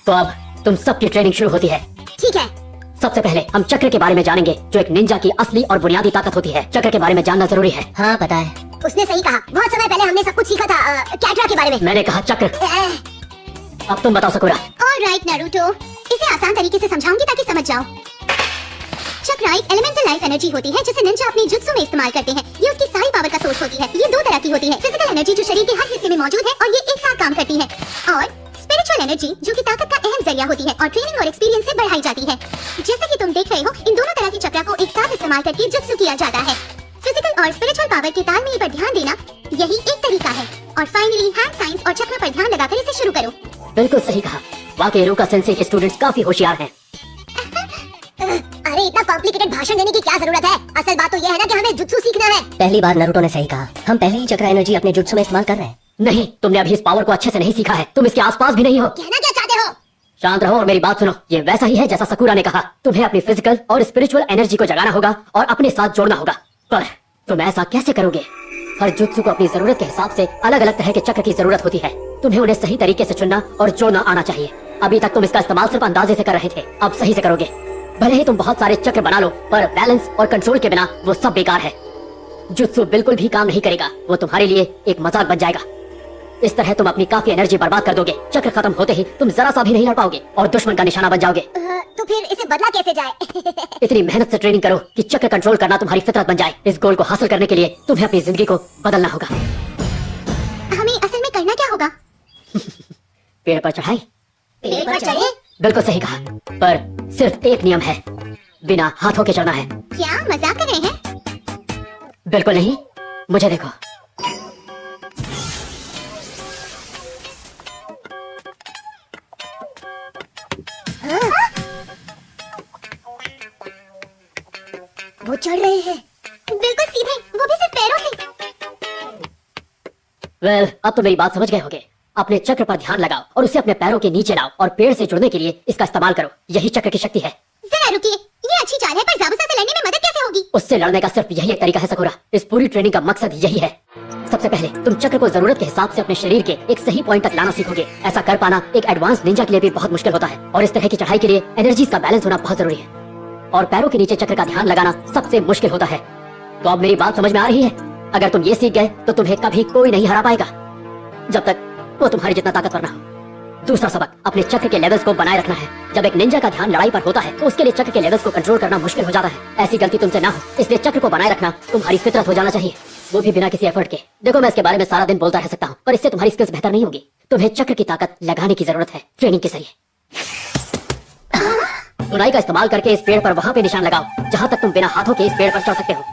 तो अब तुम सबकी ट्रेनिंग शुरू होती है। ठीक है। सबसे पहले हम चक्र के बारे में जानेंगे, जो एक निंजा की असली और बुनियादी ताकत होती है। चक्र के बारे में जानना जरूरी है। हाँ पता है। उसने सही कहा, बहुत समय पहले हमने सब कुछ सीखा था कैटरा के बारे में। मैंने कहा चक्र। अब तुम बताओ साकुरा। ऑलराइट नारुतो, इसे आसान तरीके से समझाऊंगी ताकि समझ जाओ। चक्र एक एलिमेंटल लाइफ एनर्जी होती है जिसे निंजा अपने जुत्सु में इस्तेमाल करते हैं। ये उसकी सारी पावर का सोर्स होती है। ये दो तरह की होती है, फिजिकल एनर्जी जो शरीर के हर हिस्से में मौजूद है और ये एक साथ काम करती है, और स्पिरिचुअल एनर्जी जो कि ताकत का अहम जरिया होती है और ट्रेनिंग और एक्सपीरियंस से बढ़ाई जाती है। जैसा कि तुम देख रहे हो, इन दोनों तरह की चक्र को एक साथ इस्तेमाल करके जुत्सु किया जाता है। फिजिकल और स्पिरिचुअल पावर के तालमेल पर ध्यान देना यही एक तरीका है। और फाइनली हैंड साइंस और चक्र पर ध्यान लगाकर इसे शुरू करो। बिल्कुल सही कहा। वाकई रूका सेंसेई के स्टूडेंट्स काफी होशियार हैं। अरे इतना कॉम्प्लिकेटेड भाषण देने की क्या जरूरत है? असल बात तो ये है ना कि हमें जुत्सु सीखना है। पहली बार नारुतो ने सही कहा, हम पहले ही चक्र एनर्जी अपने जुत्सु में इस्तेमाल कर रहे हैं। नहीं, तुमने अभी इस पावर को अच्छे से नहीं सीखा है। तुम इसके आसपास भी नहीं हो। कहना क्या चाहते हो? शांत रहो और मेरी बात सुनो। ये वैसा ही है जैसा सकुरा ने कहा। तुम्हें अपनी फिजिकल और स्पिरिचुअल एनर्जी को जगाना होगा और अपने साथ जोड़ना होगा। पर तुम ऐसा कैसे करोगे? हर जुत्सु को अपनी जरूरत के हिसाब से अलग अलग तरह के चक्र की जरूरत होती है। तुम्हें उन्हें सही तरीके से चुनना और जोड़ना आना चाहिए। अभी तक तुम इसका इस्तेमाल सिर्फ अंदाजे से कर रहे थे, अब सही से करोगे। भले ही तुम बहुत सारे चक्र बना लो, पर बैलेंस और कंट्रोल के बिना वो सब बेकार है। जुत्सु बिल्कुल भी काम नहीं करेगा। वो तुम्हारे लिए एक मजाक बन जाएगा। इस तरह तुम अपनी काफी एनर्जी बर्बाद कर दोगे। चक्र खत्म होते ही तुम जरा सा भी नहीं लड़ पाओगे और दुश्मन का निशाना बन जाओगे। तो फिर इसे बदला कैसे जाए? इतनी मेहनत से ट्रेनिंग करो कि चक्र कंट्रोल करना तुम्हारी फितरत बन जाए। इस गोल को हासिल करने के लिए तुम्हें अपनी जिंदगी को बदलना होगा। हमें असल में करना क्या होगा? पेड़ पर चढ़ाई। पेड़ पर चढ़े? बिल्कुल सही कहा, पर सिर्फ एक नियम है, बिना हाथों के चढ़ना है। क्या मजाक कर रहे हैं? बिल्कुल नहीं, मुझे देखो। वो चढ़ रहे हैं, बिल्कुल सीधे, वो भी सिर्फ पैरों से। वेल, अब तो मेरी बात समझ गए होगे। अपने चक्र पर ध्यान लगाओ और उसे अपने पैरों के नीचे लाओ और पेड़ से जुड़ने के लिए इसका इस्तेमाल करो। यही चक्र की शक्ति है। जरा रुकिए, ये अच्छी चाल है, पर ज़ाबुसा से लड़ने में मदद कैसे होगी? उससे लड़ने का सिर्फ यही एक तरीका है सकुरा। इस पूरी ट्रेनिंग का मकसद यही है। सबसे पहले तुम चक्र को जरूरत के हिसाब से अपने शरीर के एक सही पॉइंट तक लाना सीखोगे। ऐसा कर पाना एक एडवांस निंजा के लिए भी बहुत मुश्किल होता है और इस तरह की चढ़ाई के लिए एनर्जीज का बैलेंस होना बहुत जरूरी है। और पैरों के नीचे चक्र का ध्यान लगाना सबसे मुश्किल होता है। तो अब मेरी बात समझ में आ रही है? अगर तुम ये सीख गए तो तुम्हें कभी कोई नहीं हरा पाएगा, जब तक वो तुम्हारी जितना ताकतवर ना हो। दूसरा सबक, अपने चक्र के लेवल्स को बनाए रखना है। जब एक निंजा का ध्यान लड़ाई पर होता है तो उसके लिए चक्र के लेवल्स को कंट्रोल करना मुश्किल हो जाता है। ऐसी गलती तुमसे ना हो, इसलिए चक्र को बनाए रखना तुम्हारी फितरत हो जाना चाहिए, वो भी बिना किसी एफर्ट के। देखो, मैं इसके बारे में सारा दिन बोलता रह सकता हूँ, पर इससे तुम्हारी स्किल्स बेहतर नहीं होगी। तुम्हें चक्र की ताकत लगाने की जरूरत है ट्रेनिंग के जरिए। बुनाई का इस्तेमाल करके इस पेड़ पर वहाँ पे निशान लगाओ जहाँ तक तुम बिना हाथों के इस पेड़ पर चढ़ सकते हो।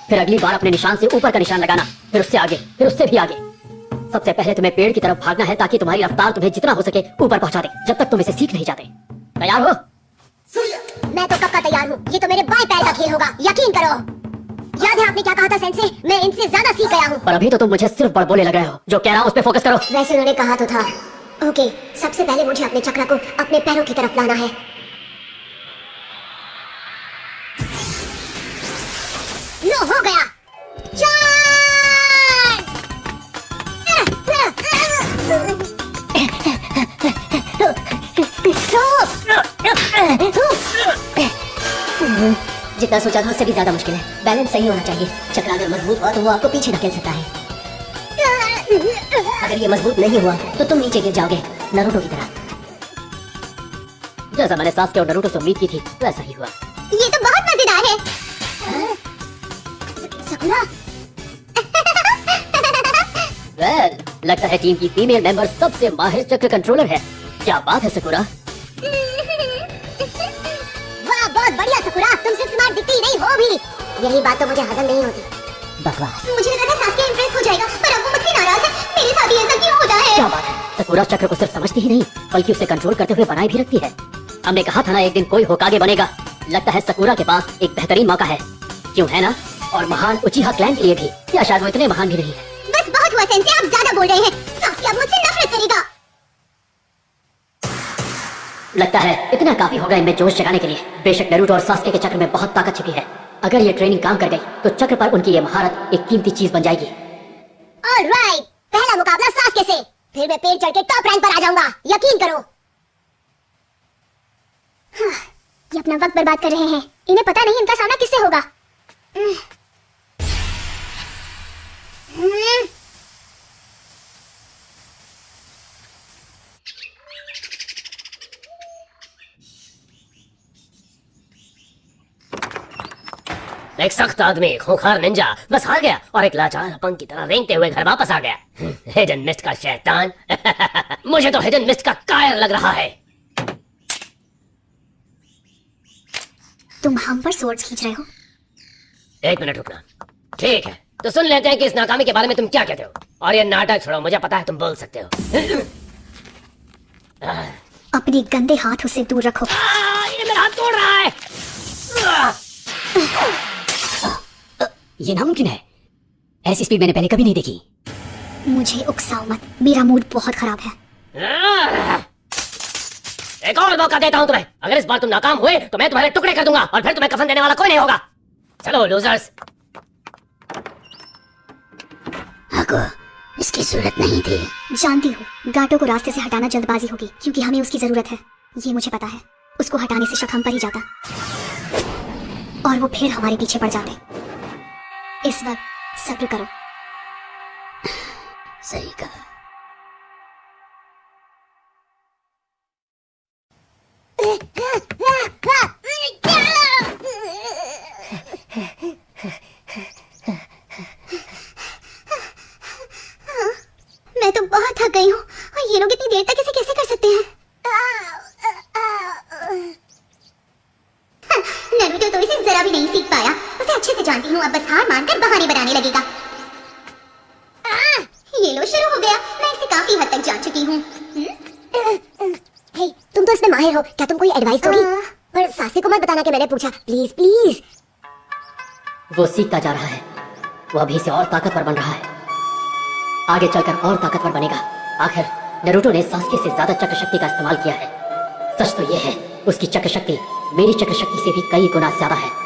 फिर अगली बार अपने निशान से ऊपर का निशान लगाना, फिर उससे आगे, फिर उससे भी आगे। सबसे पहले तुम्हें पेड़ की तरफ भागना है ताकि तुम्हारी रफ्तार तुम्हें जितना हो सके ऊपर पहुंचा दे, जब तक तुम इसे सीख नहीं जाते। तैयार हो? मैं तो कब का तैयार हूँ। ये तो मेरे बाएं पैर का खेल होगा, यकीन करो। याद है आपने क्या कहा था सेंसे? मैं इनसे ज्यादा सीख गया हूँ। पर अभी तो तुम मुझे सिर्फ बड़बोले लग रहे हो। जो कह रहा हूँ उस पे फोकस करो। वैसे उन्होंने कहा तो था। ओके, सबसे पहले मुझे अपने चक्र को अपने पैरों की तरफ लाना है। लो, हो गया। जितना सोचा था उससे भी ज्यादा मुश्किल है। बैलेंस सही होना चाहिए। चक्र अगर मजबूत हुआ तो वो आपको पीछे धकेल सकता है। अगर ये मजबूत नहीं हुआ तो तुम नीचे गिर जाओगे, नारुतो की तरह। जैसा मैंने सास्के और नारुतो से उम्मीद की थी वैसा ही हुआ। ये तो बहुत मजेदार है। सकुरा। वेल, लगता है टीम की फीमेल मेंबर सबसे माहिर चक्र कंट्रोलर है। क्या बात है सकुरा। वाह, बहुत बढ़िया सकुरा, तुम सिर्फ स्मार्ट दिखती ही नहीं हो भी। यही बात तो मुझे हजम नहीं होती। बकवास। मुझे लगा था सास्के इंप्रेस हो जाएगा, पर अब वो मुझसे नाराज है। मेरे साथ ही ऐसा क्यों होता है? क्या बात है, सकुरा चक्र को सिर्फ समझती ही नहीं बल्कि उसे कंट्रोल करते हुए बनाए भी रखती है। हमने कहा था ना एक दिन कोई होकागे बनेगा। लगता है सकुरा के पास एक बेहतरीन मौका है, क्यों है ना? और महान उचिहा क्लैन के लिए भी। या शायद वो इतने महान भी नहीं है। बस बहुत हुआ सेंसे, आप ज्यादा बोल रहे हैं। सास्के अब मुझसे नफरत करेगा। लगता है इतना काफी होगा इनमें जोश जगाने के लिए। बेशक नारुतो और सास्के के चक्र में बहुत ताकत छिपी है। अगर ये ट्रेनिंग काम कर गई तो चक्र पर उनकी ये महारत एक कीमती चीज बन जाएगी। ऑलराइट, पहला मुकाबला सास्के से। फिर मैं पेड़ चढ़ के टॉप रैंक पर आ जाऊंगा, यकीन करो। ये अपना वक्त बर्बाद कर रहे हैं। इन्हें पता नहीं इनका सामना किससे होगा। एक सख्त आदमी, खूंखार निंजा बस हार गया और एक लाचार अपंग की तरह रेंगते हुए घर वापस आ गया। हिडन मिस्ट का शैतान। मुझे तो हिडन मिस्ट का कायर लग रहा है। तुम हम पर सोर्ड्स खींच रहे हो? एक मिनट रुकना। ठीक है, तो सुन लेते हैं कि इस नाकामी के बारे में तुम क्या कहते हो। और ये नाटक छोड़ो, मुझे पता है तुम बोल सकते हो। अपने गंदे हाथ उससे दूर रखो। ये मेरा हाथ तोड़ रहा है। ये नामुमकिन है, ऐसी स्पीड मैंने पहले कभी नहीं देखी। मुझे उकसाओ मत, मेरा मूड बहुत खराब है। एक और मौका देता हूं तुम्हें। अगर इस बार तुम नाकाम हुए तो मैं तुम्हारे टुकड़े कर दूंगा और फिर तुम्हें कफन देने वाला कोई नहीं होगा। चलो लूजर्स। आपको इसकी जरूरत नहीं थी। जानती हूँ गाटो को रास्ते से हटाना जल्दबाजी होगी, क्योंकि हमें उसकी जरूरत है। ये मुझे पता है। उसको हटाने से शक हम पर ही जाता और वो फिर हमारे पीछे पड़ जाते। इस वक्त सब्र करो। सही कहा। मैं तो बहुत थक गई हूँ और ये लोग इतनी देर तक इसे कैसे कर सकते हैं? नरूटो तो इसे जरा भी नहीं सीख पाया। उसे अच्छे से जानती हूँ, अब बस हार मानकर बहाने बनाने लगेगा। ये लो शुरू हो गया। मैं इसे काफी हद तक जान चुकी हूँ। हे, तुम तो इसमें माहिर हो, क्या तुम कोई एडवाइस दोगी? पर सासे को मत बताना कि मैंने पूछा, प्लीज प्लीज। वो सीखता जा रहा है, वो अभी से और ताकतवर बन रहा है, आगे चलकर और ताकतवर बनेगा। आखिर नारुतो ने सास्के से ज्यादा चक्र शक्ति का इस्तेमाल किया है। सच तो ये है, उसकी चक्र शक्ति मेरी चक्र शक्ति से भी कई गुना ज्यादा है।